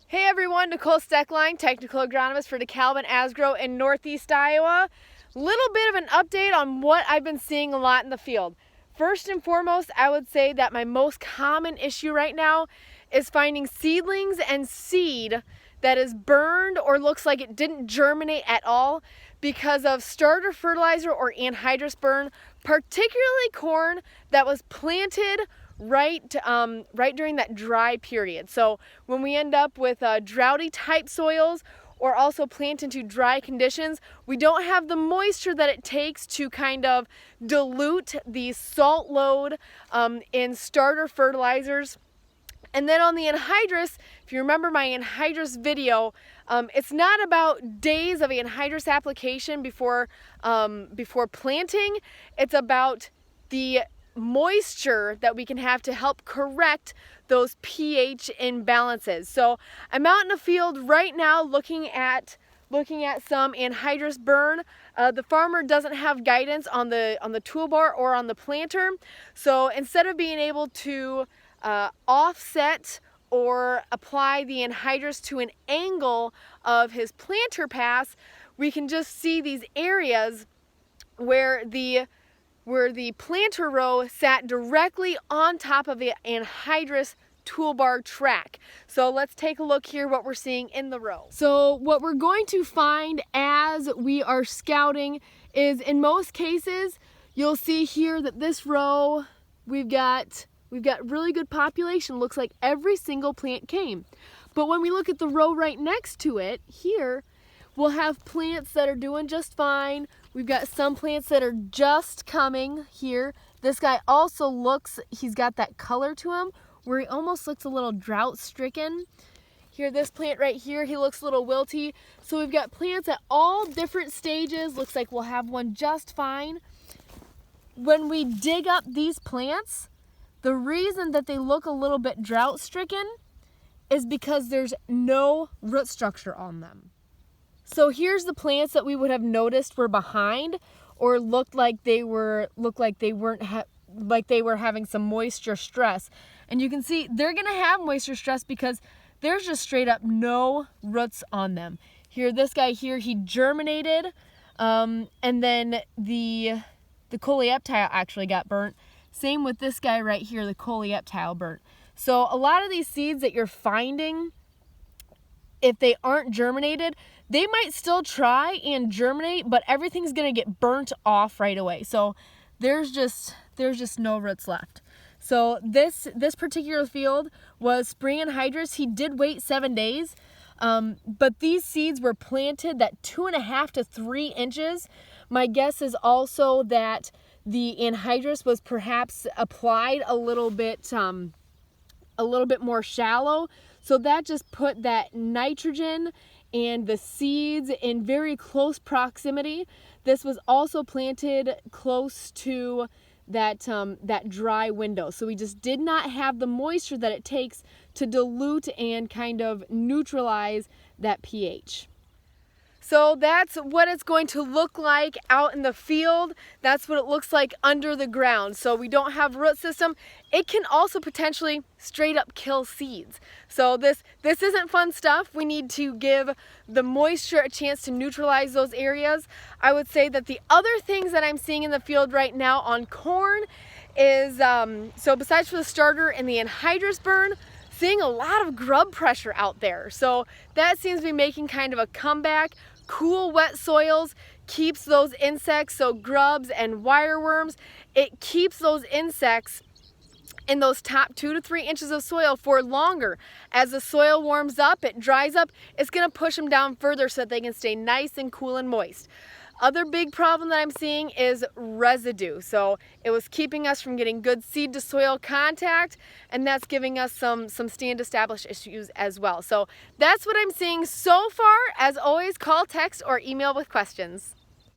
Hey everyone, Nicole Steckline, Technical Agronomist for DeKalb and Asgrow in Northeast Iowa. Little bit of an update on what I've been seeing a lot in the field. First and foremost, I would say that my most common issue right now is finding seedlings and seed that is burned or looks like it didn't germinate at all because of starter fertilizer or anhydrous burn, particularly corn that was planted right during that dry period. So when we end up with droughty type soils or also plant into dry conditions, we don't have the moisture that it takes to kind of dilute the salt load in starter fertilizers. And then on the anhydrous, if you remember my anhydrous video, it's not about days of anhydrous application before planting. It's about the moisture that we can have to help correct those pH imbalances. So I'm out in the field right now looking at some anhydrous burn. The farmer doesn't have guidance on the toolbar or on the planter. So instead of being able to offset or apply the anhydrous to an angle of his planter pass, we can just see these areas where the planter row sat directly on top of the anhydrous toolbar track. So let's take a look here what we're seeing in the row. So what we're going to find as we are scouting is, in most cases, you'll see here that this row we've got really good population. Looks like every single plant came. But when we look at the row right next to it here, we'll have plants that are doing just fine. We've got some plants that are just coming here. This guy also looks, he's got that color to him where he almost looks a little drought stricken. Here, this plant right here, he looks a little wilty. So we've got plants at all different stages. Looks like we'll have one just fine. When we dig up these plants, the reason that they look a little bit drought stricken is because there's no root structure on them. So here's the plants that we would have noticed were behind or looked like they were having some moisture stress. And you can see they're going to have moisture stress because there's just straight up no roots on them. Here, this guy here, he germinated, and then the coleoptile actually got burnt. Same with this guy right here, the coleoptile burnt. So a lot of these seeds that you're finding, if they aren't germinated, they might still try and germinate, but everything's gonna get burnt off right away. So there's just no roots left. So this particular field was spring anhydrous. He did wait 7 days, but these seeds were planted that 2.5 to 3 inches. My guess is also that the anhydrous was perhaps applied a little bit more shallow. So that just put that nitrogen and the seeds in very close proximity. This was also planted close to that dry window. So we just did not have the moisture that it takes to dilute and kind of neutralize that pH. So that's what it's going to look like out in the field. That's what it looks like under the ground. So we don't have root system. It can also potentially straight up kill seeds. So this isn't fun stuff. We need to give the moisture a chance to neutralize those areas. I would say that the other things that I'm seeing in the field right now on corn is, so besides for the starter and the anhydrous burn, seeing a lot of grub pressure out there. So that seems to be making kind of a comeback. Cool, wet soils keeps those insects, so grubs and wireworms, it keeps those insects in those top 2 to 3 inches of soil for longer. As the soil warms up, it dries up, it's going to push them down further so that they can stay nice and cool and moist. Other big problem that I'm seeing is residue. So it was keeping us from getting good seed to soil contact, and that's giving us some stand established issues as well. So that's what I'm seeing so far. As always, call, text, or email with questions.